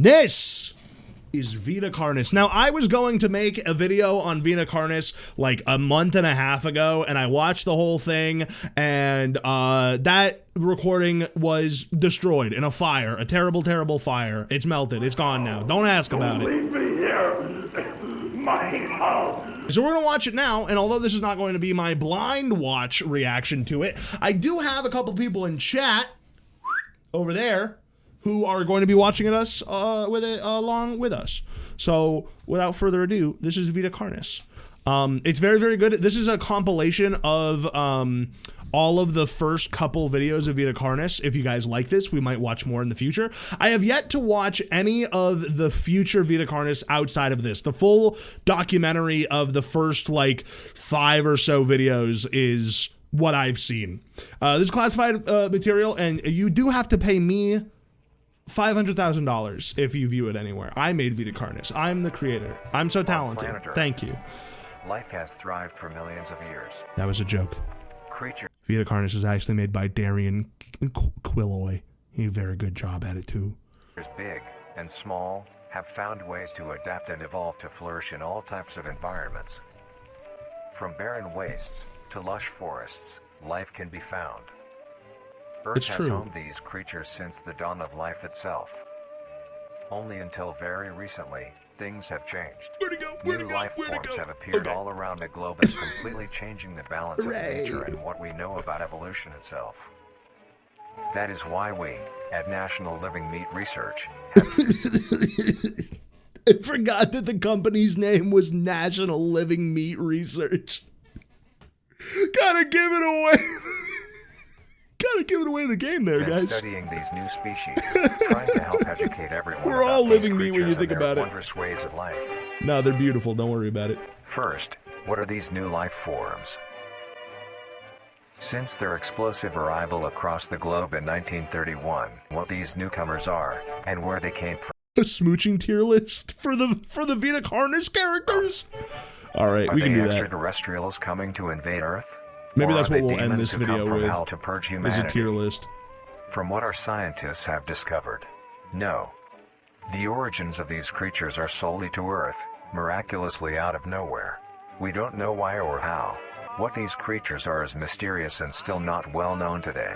This is Vita Carnis. Now, I was going to make a video on Vita Carnis like a month and a half ago, and I watched the whole thing, and that recording was destroyed in a fire, a terrible, terrible fire. It's melted. It's gone now. Don't ask about it. Leave me here. My house. So we're going to watch it now, and although this is not going to be my blind watch reaction to it, I do have a couple people in chat over there who are going to be watching us along with us. So without further ado, this is Vita Carnis. It's very, very good. This is a compilation of all of the first couple videos of Vita Carnis. If you guys like this, we might watch more in the future. I have yet to watch any of the future Vita Carnis outside of this. The full documentary of the first like 5 or so videos is what I've seen. This is classified material, and you do have to pay me $500,000 if you view it anywhere. I made Vita Carnis. I'm the creator. I'm so talented. Thank you. Life has thrived for millions of years. That was a joke. Creatures Vita Carnis is actually made by Darian Quilloy. He did a very good job at it too. big and small have found ways to adapt and evolve to flourish in all types of environments. From barren wastes to lush forests, life can be found. Earth has owned these creatures since the dawn of life itself. Only until very recently, things have changed. New life forms have appeared all around the globe, as completely changing the balance of nature and what we know about evolution itself. That is why we, at National Living Meat Research, have I forgot that the company's name was National Living Meat Research. Gotta give it away. Gotta give it away the game there, guys. Studying these new species, trying to help educate everyone. We're all living meat when you think about about it. Wondrous ways of life. No, they're beautiful. Don't worry about it. First, what are these new life forms? Since their explosive arrival across the globe in 1931, what these newcomers are and where they came from. A smooching tier list for the Vita Carnis characters. All right, we can do that. Are they extraterrestrials coming to invade Earth? Maybe that's what Or are they we'll end demons this who come video from with. hell to purge Is humanity? a tier list. From what our scientists have discovered, no. The origins of these creatures are solely to Earth, miraculously out of nowhere. We don't know why or how. What these creatures are is mysterious and still not well known today.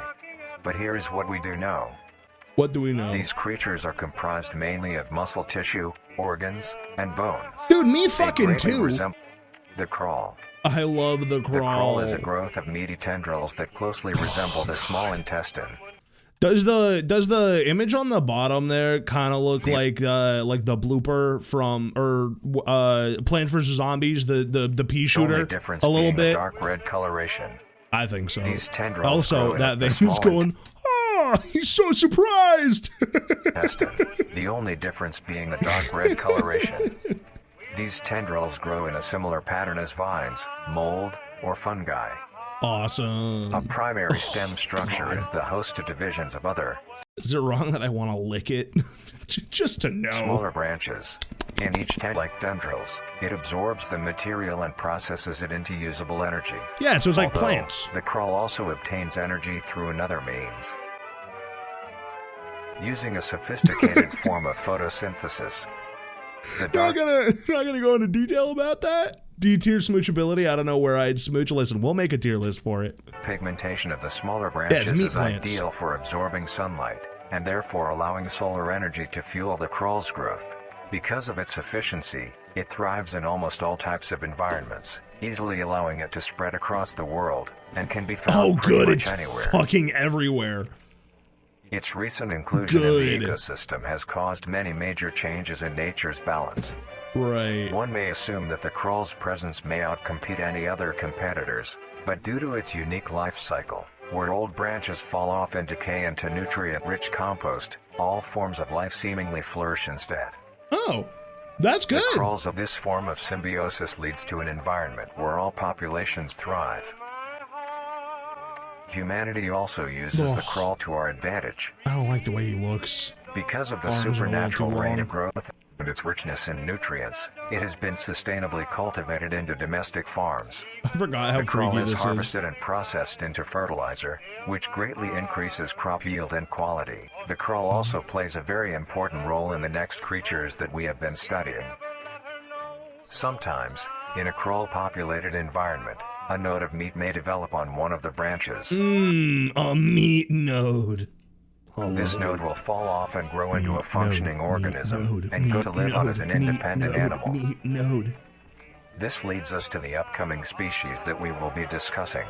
But here is what we do know. What do we know? These creatures are comprised mainly of muscle tissue, organs, and bones. Dude, me They fucking greatly too. resemble the crawl. I love the The crawl is a crawl. growth of meaty tendrils that closely resemble the small intestine. Does the image on the bottom there kind of look like the blooper from Plants vs Zombies, the pea shooter Only difference a little being bit? dark red coloration. I think so. These tendrils Also, grow in that the thing was small going. Ah, he's so surprised. intestine. The only difference being the dark red coloration. These tendrils grow in a similar pattern as vines, mold, or fungi. Awesome. A primary stem structure is the host to divisions of other Is it wrong that I want to lick it? Just to know. smaller branches. In each like tendrils, it absorbs the material and processes it into usable energy. Yeah, so it's like Although, plants. The crawl also obtains energy through another means. Using a sophisticated form of photosynthesis. The Not dark gonna go into detail about that. D-tier smoochability. I don't know where I'd smooch. Listen, we'll make a tier list for it. pigmentation of the smaller it's branches meat is plants. ideal for absorbing sunlight, and therefore allowing solar energy to fuel the crawl's growth. Because of its efficiency, it thrives in almost all types of environments, easily allowing it to spread across the world, and can be found Oh, pretty good. much It's anywhere. fucking everywhere. Its recent inclusion in the Good. ecosystem has caused many major changes in nature's balance. Right. One may assume that the crawl's presence may outcompete any other competitors, but due to its unique life cycle, where old branches fall off and decay into nutrient-rich compost, all forms of life seemingly flourish instead. Oh, that's good. The crawls of this form of symbiosis leads to an environment where all populations thrive. Humanity also uses the crawl to our advantage. I don't like the way he looks. Because of the Arms are a little supernatural too rate long. of growth, and its richness in nutrients, it has been sustainably cultivated into domestic farms. I forgot how The krill freaky is this is. harvested and processed into fertilizer, which greatly increases crop yield and quality. The krill also plays a very important role in the next creatures that we have been studying. Sometimes, in a krill-populated environment, a node of meat may develop on one of the branches. A meat node. This node will fall off and grow into a functioning organism and go to live on as an independent animal. Meat node. This leads us to the upcoming species that we will be discussing.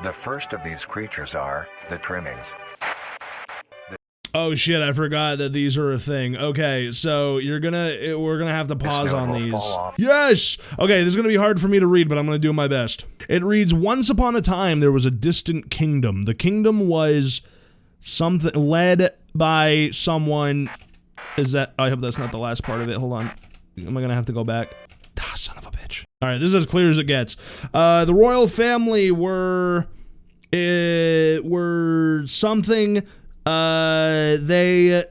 The first of these creatures are the trimmings. Oh shit, I forgot that these are a thing. Okay, so we're gonna have to pause on these. Yes! Okay, this is gonna be hard for me to read, but I'm gonna do my best. It reads, once upon a time there was a distant kingdom. The kingdom was something led by someone. I hope that's not the last part of it. Hold on. Am I gonna have to go back? Ah, son of a bitch. Alright, this is as clear as it gets. The royal family were something. They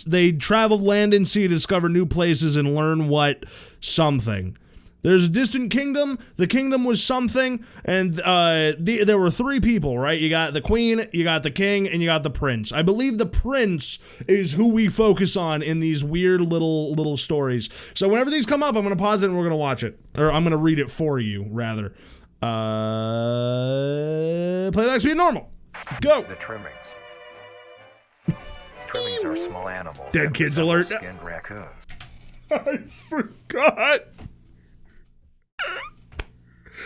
they traveled land and sea to discover new places and learn what something. There's a distant kingdom. The kingdom was something, and there were three people, right? You got the queen, you got the king, and you got the prince. I believe the prince is who we focus on in these weird little stories. So whenever these come up, I'm gonna pause it and we're gonna watch it, or I'm gonna read it for you rather. Playback speed normal. Go. The trimmings. Trimmings are small animals. Dead kids alert. Skinned raccoons. I forgot.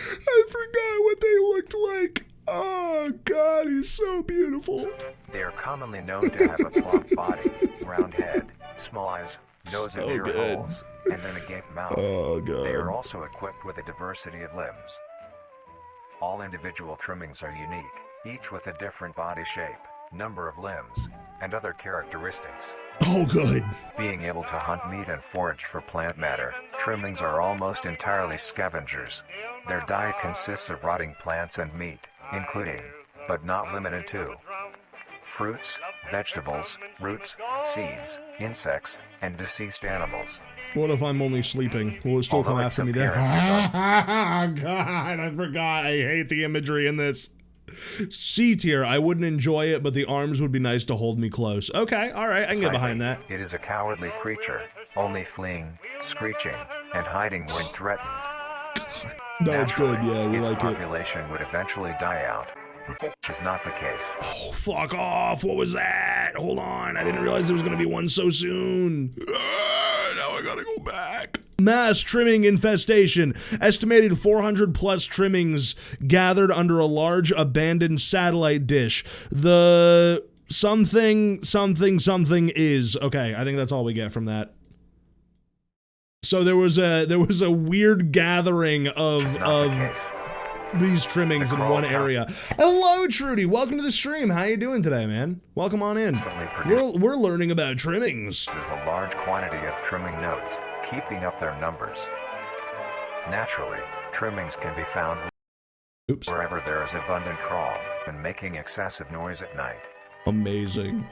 I forgot what they looked like. Oh God, he's so beautiful. They are commonly known to have a plump body, round head, small eyes, nose and ear holes, and then a gaped mouth. Oh God. They are also equipped with a diversity of limbs. All individual trimmings are unique, each with a different body shape, number of limbs, and other characteristics. Oh, good. Being able to hunt meat and forage for plant matter, trimmings are almost entirely scavengers. Their diet consists of rotting plants and meat, including, but not limited to, fruits, vegetables, roots, seeds, insects, and deceased animals. What if I'm only sleeping? Will it still come after me there? God, I forgot. I hate the imagery in this. C tier, I wouldn't enjoy it, but the arms would be nice to hold me close. Okay, alright, I can get behind that. It is a cowardly creature, only fleeing, screeching, and hiding when threatened. That's good, yeah, we like it. Its population would eventually die out. This is not the case. Oh, fuck off. What was that? Hold on, I didn't realize there was gonna be one so soon. Now I gotta go back. Mass trimming infestation. Estimated 400 plus trimmings gathered under a large abandoned satellite dish. The something is. Okay, I think that's all we get from that. So there was a weird gathering of these trimmings in one area. Hello, Trudy. Welcome to the stream. How you doing today, man? Welcome on in. We're learning about trimmings. This is a large quantity of trimming nodes, keeping up their numbers. Naturally, trimmings can be found wherever there is abundant crawl and making excessive noise at night. Amazing.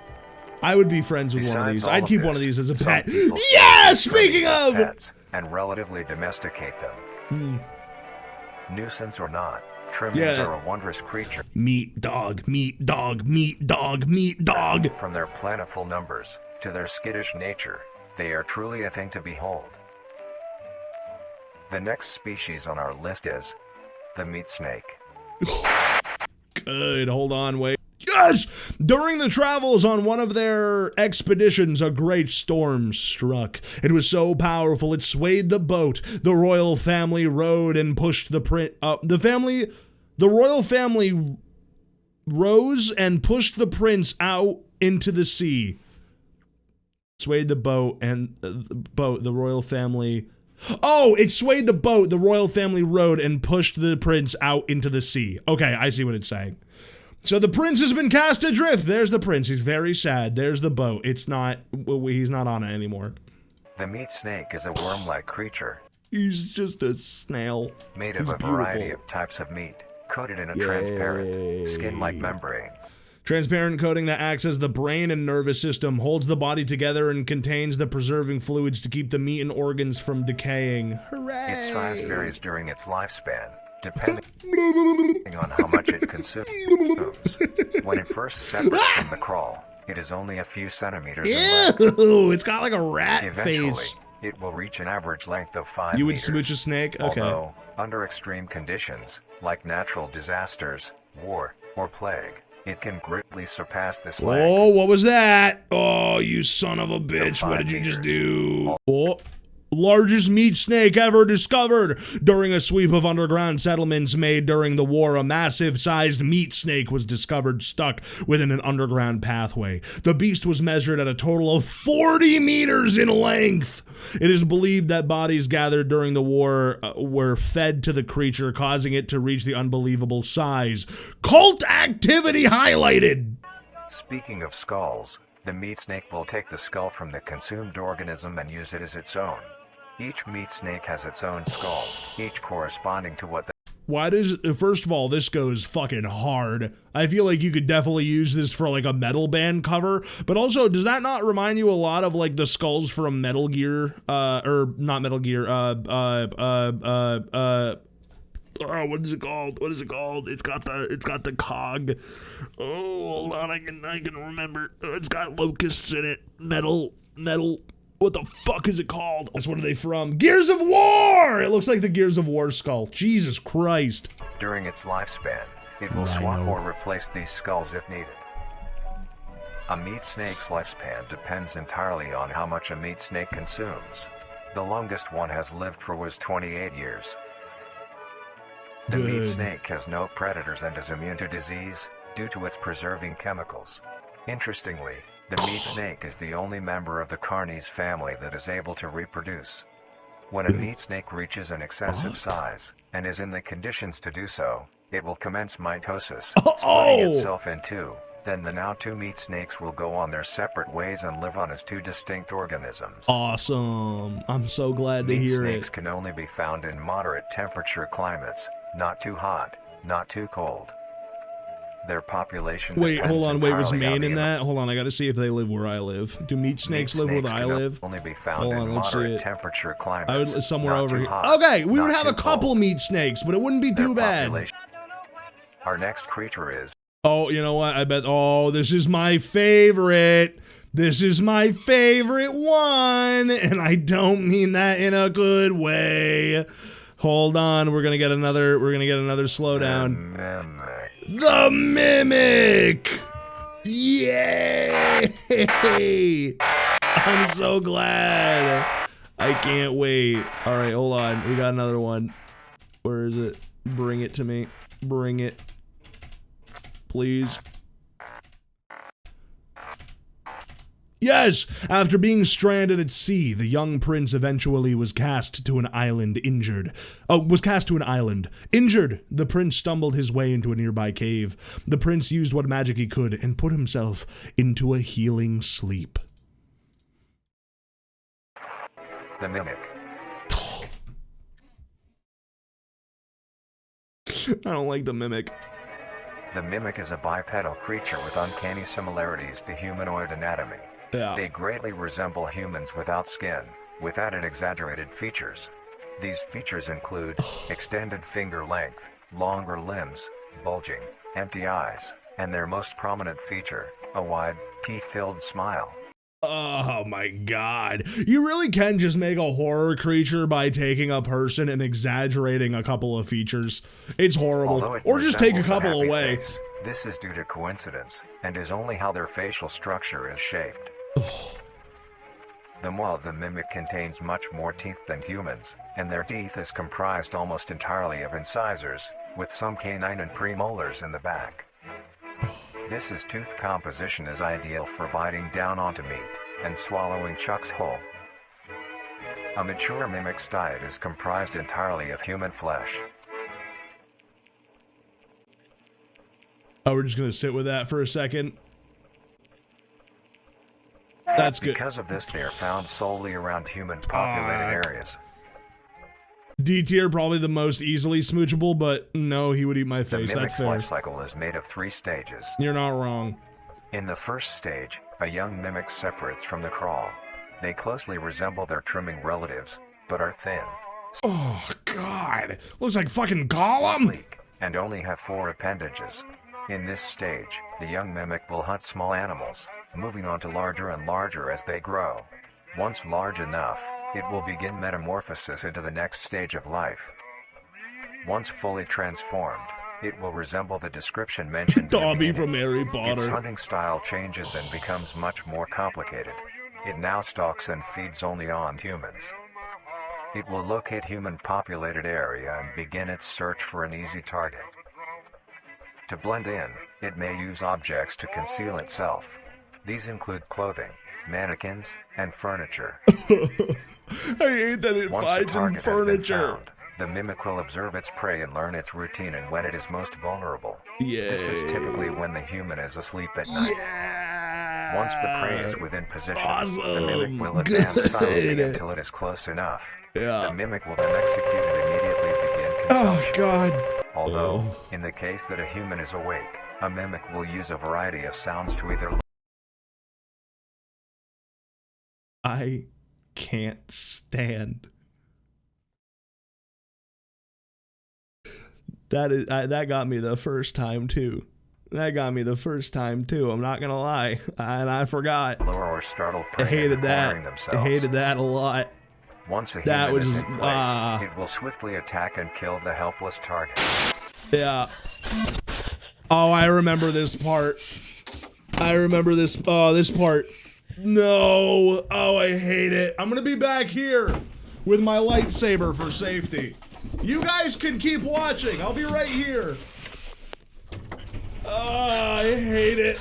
I would be friends with one of these. I'd keep one of these as a pet. Yeah, speaking of pets and relatively domesticate them. Nuisance or not, trimmings are a wondrous creature. Meat dog, meat dog, meat dog, meat dog. From their plentiful numbers to their skittish nature, they are truly a thing to behold. The next species on our list is the meat snake. Good, hold on, wait. Yes! During the travels on one of their expeditions, a great storm struck. It was so powerful, it swayed the boat. The royal family rowed and pushed the The royal family rose and pushed the prince out into the sea. Swayed the boat and the royal family. Oh, it swayed the boat. The royal family rowed and pushed the prince out into the sea. Okay, I see what it's saying. So the prince has been cast adrift. There's the prince. He's very sad. There's the boat. He's not on it anymore. The meat snake is a worm-like creature. He's just a snail. Made of a variety of types of meat, coated in a transparent, skin-like membrane. Transparent coating that acts as the brain and nervous system, holds the body together, and contains the preserving fluids to keep the meat and organs from decaying. Hooray! Its size varies during its lifespan, depending on how much it consumes. When it first separates from the crawl, it is only a few centimeters in length. Ew! It's got like a rat Eventually, face. it will reach an average length of 5 You would meters. smooch a snake? Okay. Although, under extreme conditions, like natural disasters, war, or plague, it can greatly surpass this length. Oh, what was that? Oh, you son of a bitch. What 5 did you just meters. do? Oh, largest meat snake ever discovered. During a sweep of underground settlements made during the war, a massive-sized meat snake was discovered stuck within an underground pathway. The beast was measured at a total of 40 meters in length. It is believed that bodies gathered during the war were fed to the creature, causing it to reach the unbelievable size. Cult activity highlighted. Speaking of skulls, the meat snake will take the skull from the consumed organism and use it as its own. Each meat snake has its own skull, each corresponding to what the Why does, first of all, this goes fucking hard. I feel like you could definitely use this for like a metal band cover, but also, does that not remind you a lot of like the skulls from Metal Gear, or not Metal Gear, oh, what is it called? What is it called? It's got the cog. Oh, hold on, I can remember. It's got locusts in it. Metal. What the fuck is it called? What are they from? Gears of War! It looks like the Gears of War skull. Jesus Christ. during its lifespan, it will swap or replace these skulls if needed. A meat snake's lifespan depends entirely on how much a meat snake consumes. The longest one has lived for was 28 years. The meat snake has no predators and is immune to disease due to its preserving chemicals. Interestingly, the meat snake is the only member of the Carnis family that is able to reproduce. When a meat snake reaches an excessive size, and is in the conditions to do so, it will commence mitosis, splitting itself in two. Then the now two meat snakes will go on their separate ways and live on as two distinct organisms. Awesome. I'm so glad to Meat hear snakes it. can only be found in moderate temperature climates, not too hot, not too cold. Their population Wait, depends hold on. Wait, was entirely on Maine in the that? Hold on, I gotta see if they live where I live. Do meat snakes live where I can live? only be found Hold on, in let's see moderate it. temperature climates. I would somewhere not over too here. hot, Okay, we would not have a too couple cold. meat snakes, but it wouldn't be Their too bad. population- Our next creature is Oh, you know what? I bet. Oh, this is my favorite. This is my favorite one, and I don't mean that in a good way. Hold on, we're gonna get another slowdown. mimic. The Mimic! Yay! I'm so glad. I can't wait. All right, hold on. We got another one. Where is it? Bring it to me. Bring it. Please. Yes! After being stranded at sea, the young prince eventually was cast to an island. Injured, the prince stumbled his way into a nearby cave. The prince used what magic he could and put himself into a healing sleep. The mimic. I don't like the Mimic. The mimic is a bipedal creature with uncanny similarities to humanoid anatomy. Yeah. They greatly resemble humans without skin, with added exaggerated features. These features include extended finger length, longer limbs, bulging, empty eyes, and their most prominent feature, a wide, teeth-filled smile. Oh my god. You really can just make a horror creature by taking a person and exaggerating a couple of features. It's horrible. Although it Or just take a resembles couple happy away. face, this is due to coincidence, and is only how their facial structure is shaped. The maw of the mimic contains much more teeth than humans, and their teeth is comprised almost entirely of incisors, with some canine and premolars in the back. This tooth composition is ideal for biting down onto meat and swallowing chunks whole. A mature mimic's diet is comprised entirely of human flesh. Oh, we're just gonna sit with that for a second. That's good. Because of this, they are found solely around human populated areas. D tier, probably the most easily smoochable, but no, he would eat my The face. That's mimic's fair. life cycle is made of 3 stages. You're not wrong. In the first stage, a young mimic separates from the crawl. They closely resemble their trimming relatives, but are thin, Oh, God. Looks like fucking Gollum. sleek, and only have 4 appendages. In this stage, the young mimic will hunt small animals, moving on to larger and larger as they grow. Once large enough, it will begin metamorphosis into the next stage of life. Once fully transformed, it will resemble the description mentioned in the Dobby beginning. from Harry Its Potter. hunting style changes and becomes much more complicated. It now stalks and feeds only on humans. It will locate human-populated area and begin its search for an easy target. To blend in, it may use objects to conceal itself. These include clothing, mannequins, and furniture. I hate that it Once the finds in target has been furniture. found, the mimic will observe its prey and learn its routine and when it is most vulnerable. This is typically when the human is asleep at night. Yeah. Once the prey is within position, the Awesome. mimic will advance silently Good. until it is close enough. Yeah. The mimic will then execute and immediately begin Oh, consumption. God. Although, Oh. in the case that a human is awake, a mimic will use a variety of sounds to either I can't stand. That got me the first time too. I'm not gonna lie, and I forgot. lure or startle I prey into hated that. cornering I themselves. hated that a lot. Once a That human was is in place, just- it will swiftly attack and kill the helpless target. Yeah. Oh, I remember this part. This part. No. Oh, I hate it. I'm gonna be back here with my lightsaber for safety. You guys can keep watching. I'll be right here. Oh, I hate it.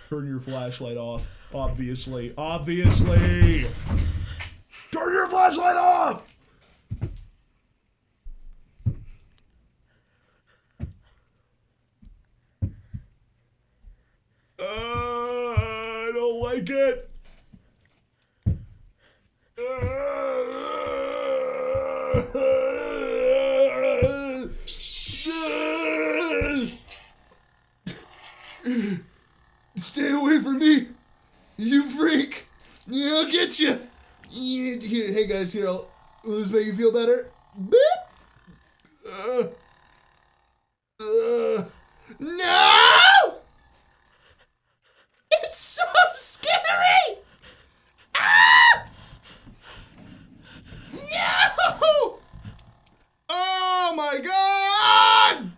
Turn your flashlight off. Obviously. Turn your flashlight off! I don't like it. Stay away from me, you freak. Yeah, I'll get you. Here, hey guys, here, will this make you feel better? Beep. No! It's so scary! Ah! No! Oh my god!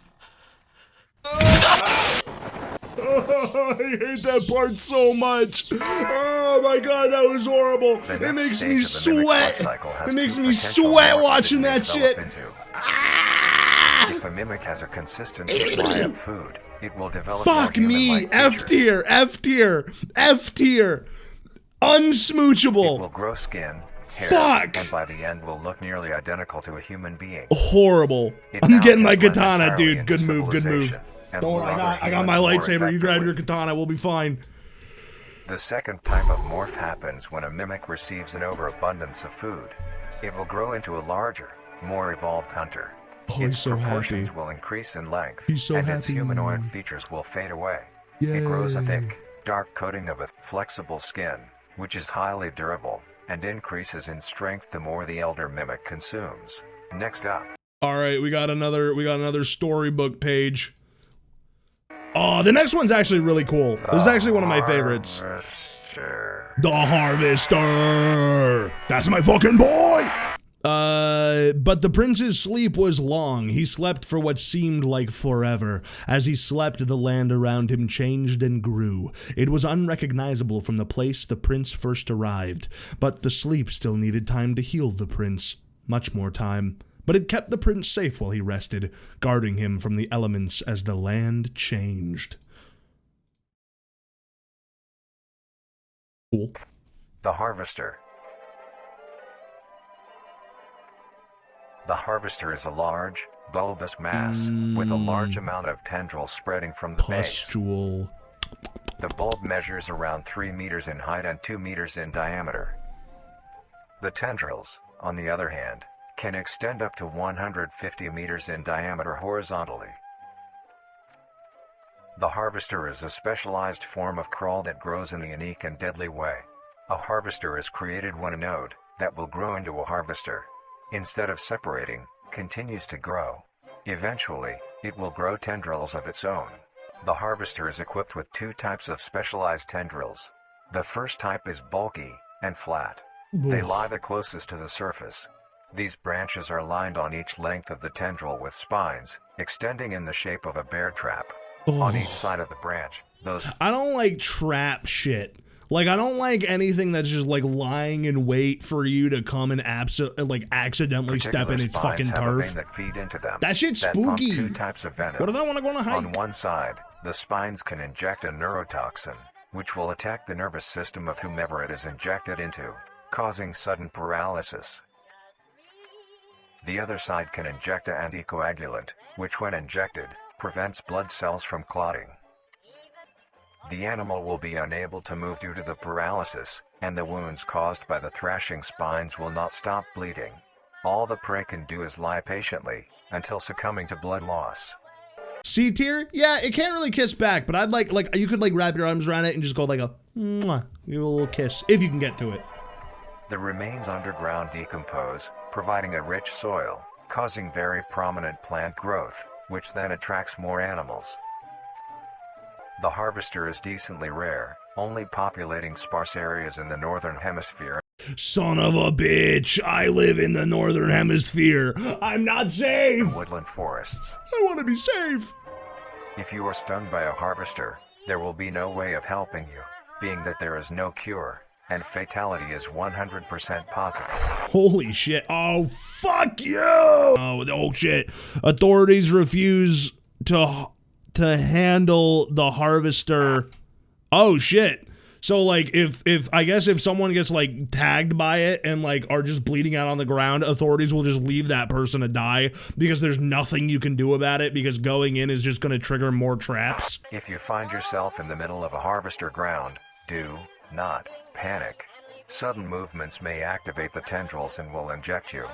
Oh, I hate that part so much. Oh my god, that was horrible. The It next makes stage me of the mimic's life sweat. cycle has It makes two me potential sweat morphs watching it may that shit. develop into. Ah! If a mimic has a consistent supply of food, it will develop Fuck more me. human-like F features. tier. F tier. F tier. It will Unsmoochable. grow skin, hair, Fuck. and by the end will look nearly identical to a human being. Horrible. It I'm now getting can my blend katana, entirely dude. into Good move. Good move. civilization and Don't worry. lure I other got my humans more lightsaber. You grab effectively. your katana. We'll be fine. The second type of morph happens when a mimic receives an overabundance of food. It will grow into a larger, more evolved hunter. Oh, he's Its so proportions happy. will increase in length, He's so and its happy. humanoid features will fade away. It grows a Yay. thick, dark coating of a flexible skin, which is highly durable, and increases in strength the more the elder mimic consumes. Next up, All right, we got another storybook page. Oh, the next one's actually really cool. This is actually one of my favorites. Harvester. The Harvester. That's my fucking boy. But the prince's sleep was long. He slept for what seemed like forever. As he slept, the land around him changed and grew. It was unrecognizable from the place the prince first arrived. But the sleep still needed time to heal the prince. Much more time. But it kept the prince safe while he rested, guarding him from the elements as the land changed. Cool. The Harvester. The Harvester is a large, bulbous mass with a large amount of tendrils spreading from the base. Pustule. The bulb measures around 3 meters in height and 2 meters in diameter. The tendrils, on the other hand, can extend up to 150 meters in diameter horizontally. The harvester is a specialized form of crawl that grows in a unique and deadly way. A harvester is created when a node that will grow into a harvester, instead of separating, continues to grow. Eventually, it will grow tendrils of its own. The harvester is equipped with 2 types of specialized tendrils. The first type is bulky and flat. They lie the closest to the surface. These branches are lined on each length of the tendril with spines, extending in the shape of a bear trap. On each side of the branch, I don't like trap shit. Like, I don't like anything that's just like lying in wait for you to come and accidentally step in its fucking turf. That shit's spooky. 2 types of venom. What if I want to go on a hike? On one side, the spines can inject a neurotoxin, which will attack the nervous system of whomever it is injected into, causing sudden paralysis. The other side can inject an anticoagulant, which when injected, prevents blood cells from clotting. The animal will be unable to move due to the paralysis, and the wounds caused by the thrashing spines will not stop bleeding. All the prey can do is lie patiently, until succumbing to blood loss. C tier? Yeah, it can't really kiss back, but I'd like you could like wrap your arms around it and just go like a mwah, give it a little kiss, if you can get to it. The remains underground decompose, providing a rich soil, causing very prominent plant growth, which then attracts more animals. The harvester is decently rare, only populating sparse areas in the northern hemisphere. Son of a bitch, I live in the northern hemisphere. I'm not safe. Woodland forests. I want to be safe. If you are stung by a harvester, there will be no way of helping you, being that there is no cure, and fatality is 100% positive. Holy shit. Oh, fuck you! Oh shit. Authorities refuse to handle the harvester. Oh shit. So like if I guess if someone gets like tagged by it and like are just bleeding out on the ground, authorities will just leave that person to die because there's nothing you can do about it, because going in is just going to trigger more traps. If you find yourself in the middle of a harvester ground, do not panic. Sudden movements may activate the tendrils and will inject you.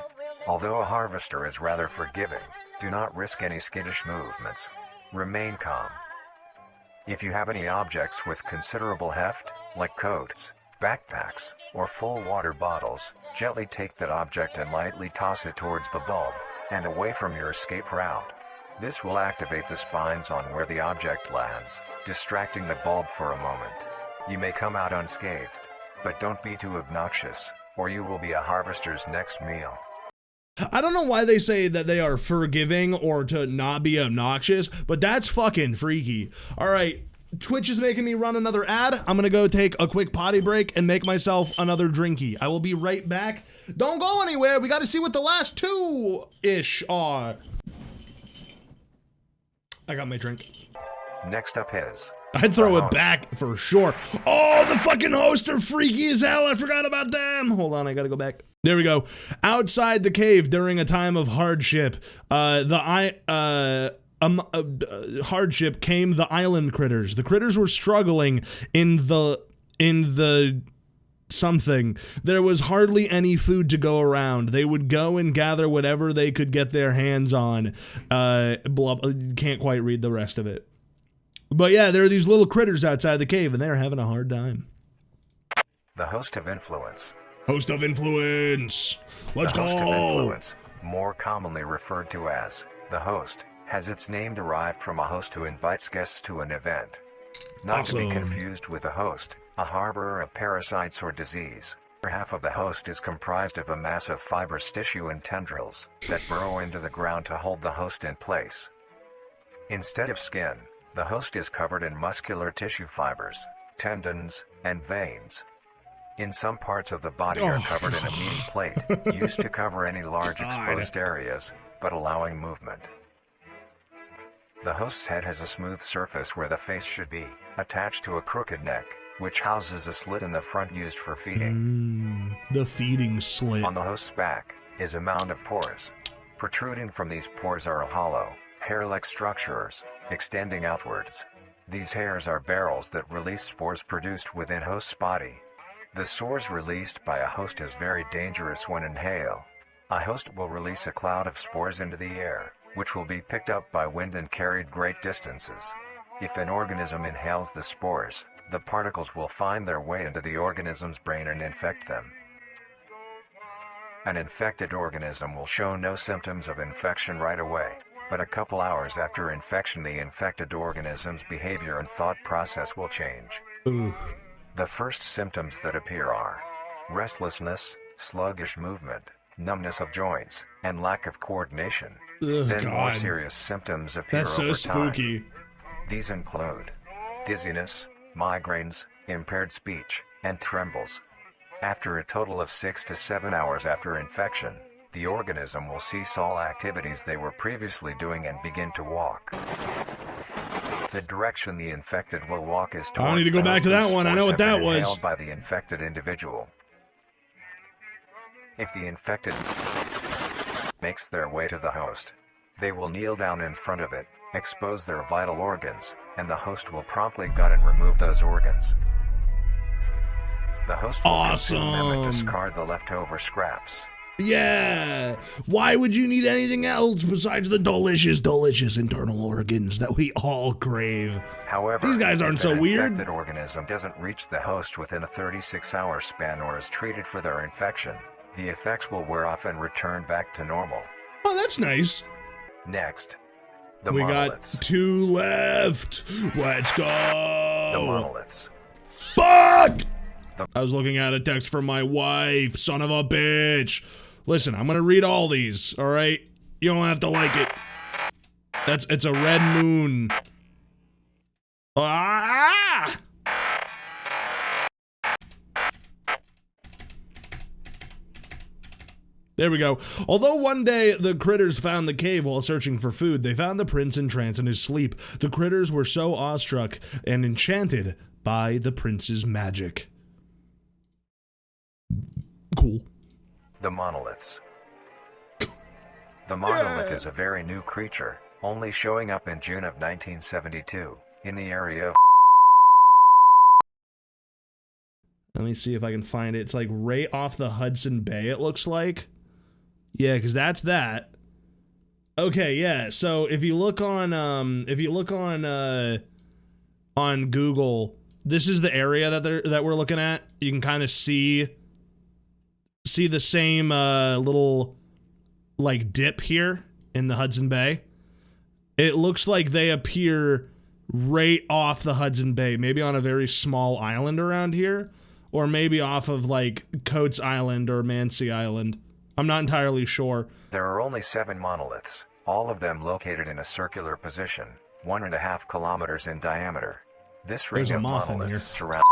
Although a harvester is rather forgiving, do not risk any skittish movements. Remain calm. If you have any objects with considerable heft, like coats, backpacks, or full water bottles, gently take that object and lightly toss it towards the bulb, and away from your escape route. This will activate the spines on where the object lands, distracting the bulb for a moment. You may come out unscathed, but don't be too obnoxious, or you will be a harvester's next meal. I don't know why they say that they are forgiving or to not be obnoxious, but that's fucking freaky. All right, Twitch is making me run another ad. I'm gonna go take a quick potty break and make myself another drinky. I will be right back. Don't go anywhere. We got to see what the last 2-ish are. I got my drink. Next up is... I'd throw it back for sure. Oh, the fucking hosts are freaky as hell. I forgot about them. Hold on, I gotta go back. There we go. Outside the cave during a time of hardship, hardship came the island critters. The critters were struggling in the something. There was hardly any food to go around. They would go and gather whatever they could get their hands on. Can't quite read the rest of it. But yeah, there are these little critters outside the cave, and they're having a hard time. The host of influence. Host of influence. Let's go. The host of influence, more commonly referred to as the host, has its name derived from a host who invites guests to an event. Not to be confused with a host, a harborer of parasites or disease. Half of the host is comprised of a mass of fibrous tissue and tendrils that burrow into the ground to hold the host in place. Instead of skin, the host is covered in muscular tissue fibers, tendons, and veins. In some parts of the body are covered in a meaty plate, used to cover any large exposed areas, but allowing movement. The host's head has a smooth surface where the face should be, attached to a crooked neck, which houses a slit in the front used for feeding. The feeding slit. On the host's back is a mound of pores. Protruding from these pores are hollow, hair-like structures, extending outwards. These hairs are barrels that release spores produced within host's body. The spores released by a host is very dangerous when inhaled. A host will release a cloud of spores into the air, which will be picked up by wind and carried great distances. If an organism inhales the spores, the particles will find their way into the organism's brain and infect them. An infected organism will show no symptoms of infection right away, but a couple hours after infection the infected organism's behavior and thought process will change. Ooh. The first symptoms that appear are restlessness, sluggish movement, numbness of joints, and lack of coordination. Ugh, Then more God. serious symptoms appear That's so over spooky. time. These include dizziness, migraines, impaired speech, and trembles. After a total of 6 to 7 hours after infection, the organism will cease all activities they were previously doing and begin to walk. The direction the infected will walk is towards I don't need to go the back to host that one. I whose know spores what that have been was. inhaled by the infected individual. If the infected makes their way to the host, they will kneel down in front of it, expose their vital organs, and the host will promptly gut and remove those organs. The host will consume them and Awesome. discard the leftover scraps. Yeah. Why would you need anything else besides the delicious, delicious internal organs that we all crave? However, These guys aren't if so an weird. infected organism doesn't reach the host within a 36-hour span or is treated for their infection, the effects will wear off and return back to normal. Oh, that's nice. Next, the We monoliths. got 2 left. Let's The go. monoliths. Fuck! I was looking at a text from my wife, son of a bitch. Listen, I'm gonna read all these, all right? You don't have to like it. It's a red moon. Ah! There we go. Although one day the critters found the cave while searching for food, they found the prince entranced in his sleep. The critters were so awestruck and enchanted by the prince's magic. Cool. The monoliths. The monolith is a very new creature, only showing up in June of 1972, in the area of... Let me see if I can find it. It's like right off the Hudson Bay, it looks like. Yeah, because that's that. Okay, yeah. So if you look on Google, this is the area that we're looking at. You can kind of see the same little like dip here in the Hudson Bay. It looks like they appear right off the Hudson Bay, maybe on a very small island around here, or maybe off of like Coates Island or Mancy Island. I'm not entirely sure. There are only 7 monoliths, all of them located in a circular position, 1.5 kilometers in diameter. This ring There's a of moth in monoliths here. surround...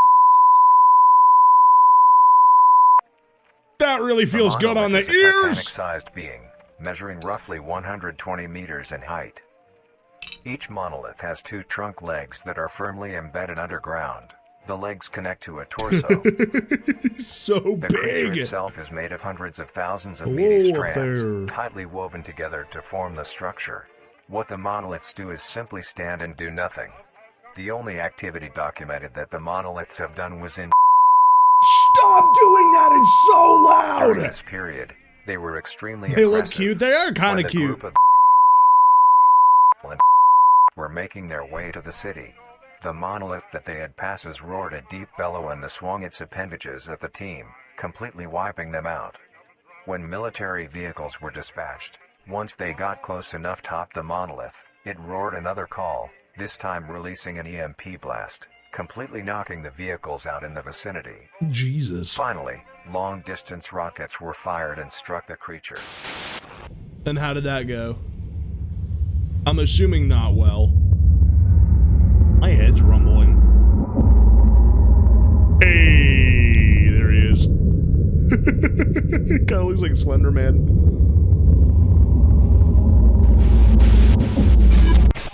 That really feels good on the monolith is a ears. Titanic-sized being, measuring roughly 120 meters in height. Each monolith has 2 trunk legs that are firmly embedded underground. The legs connect to a torso. So The creature big. itself is made of hundreds of thousands of Hello meaty up strands, there. tightly woven together to form the structure. What the monoliths do is simply stand and do nothing. The only activity documented that the monoliths have done was in... Stop doing that! It's so During loud. this period, they were extremely They look impressive. cute. They are kind When of the cute. group of were making their way to the city, the monolith that they had passes roared a deep bellow and swung its appendages at the team, completely wiping them out. When military vehicles were dispatched, once they got close enough top the monolith, it roared another call, this time releasing an EMP blast, completely knocking the vehicles out in the vicinity. Jesus. Finally, long-distance rockets were fired and struck the creature. And how did that go? I'm assuming not well. My head's rumbling. Hey, there he is. Kind of looks like Slender Man.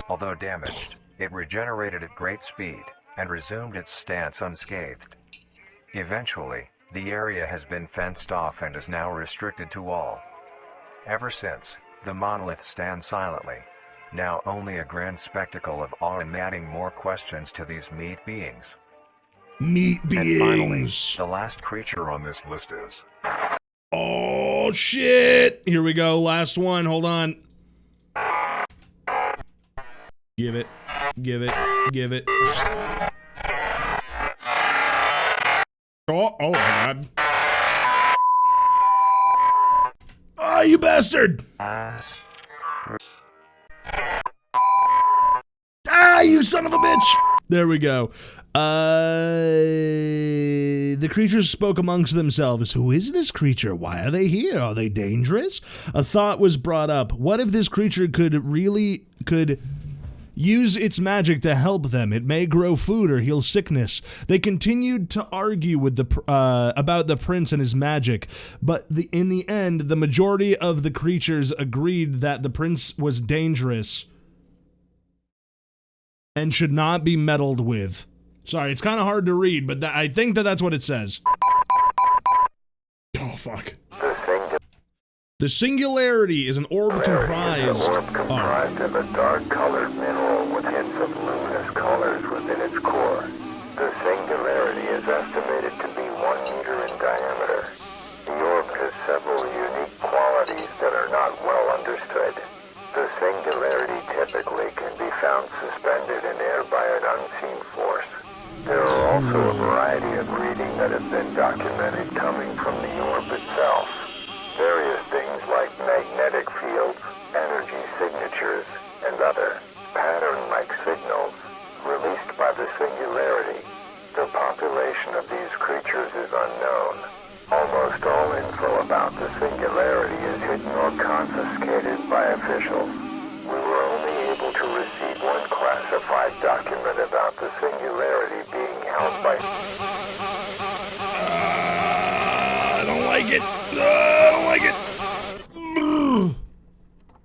Although damaged, it regenerated at great speed and resumed its stance unscathed. Eventually, the area has been fenced off and is now restricted to all. Ever since, the monolith stands silently, Now only a grand spectacle of awe and adding more questions to these meat beings. Meat And finally, beings. the last creature on this list is... Oh, shit. Here we go. Last one. Hold on. Give it. Give it. Give it. Oh my God. Ah, you bastard. Ah, you son of a bitch. There we go. The creatures spoke amongst themselves. Who is this creature? Why are they here? Are they dangerous? A thought was brought up. What if this creature could use its magic to help them? It may grow food or heal sickness. They continued to argue with about the prince and his magic, but in the end, the majority of the creatures agreed that the prince was dangerous and should not be meddled with. Sorry, it's kind of hard to read, but I think that's what it says. Oh, fuck. The singularity is an orb comprised of a dark-colored mineral with hints of luminous colors within its core. The singularity is estimated to be 1 meter in diameter. The orb has several unique qualities that are not well understood. The singularity typically can be found suspended in air by an unseen force. There are also a variety of readings that have been documented coming from the orb itself. Various things like magnetic fields, energy signatures, and other pattern-like signals released by the singularity. The population of these creatures is unknown. Almost all info about the singularity is hidden or confiscated by officials. We were only able to receive one classified document about the singularity being held by... I don't like it. I don't like it.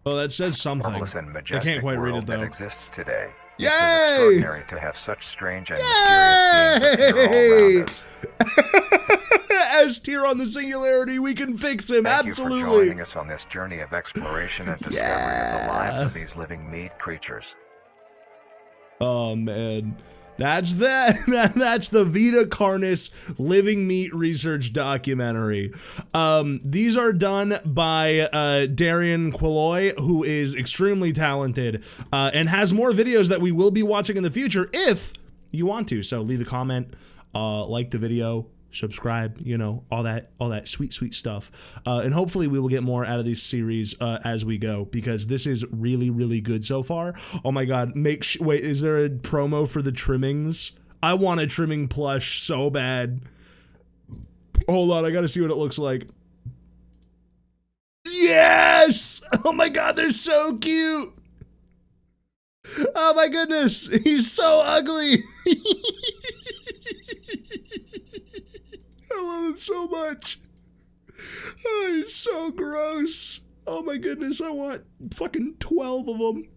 Oh, that says something. Marvelous and I majestic can't quite read it world that though. exists today. Yay! It's extraordinary to have such strange and mysterious beings appear all around us. S tier on the singularity, we can fix him. Thank Absolutely. you for joining us on this journey of exploration and discovery of the lives of these living meat creatures. Oh man, that's that. That's the Vita Carnis living meat research documentary. These are done by Darian Quilloy, who is extremely talented and has more videos that we will be watching in the future if you want to. So leave a comment, like the video, subscribe, you know, all that sweet stuff, and hopefully we will get more out of these series as we go, because this is really good so far. Oh my god, wait, is there a promo for the trimmings? I want a trimming plush so bad. Hold on, I gotta see what it looks like. Yes! Oh my god, they're so cute. Oh my goodness, he's so ugly. I love him so much. Oh, he's so gross. Oh my goodness, I want fucking 12 of them.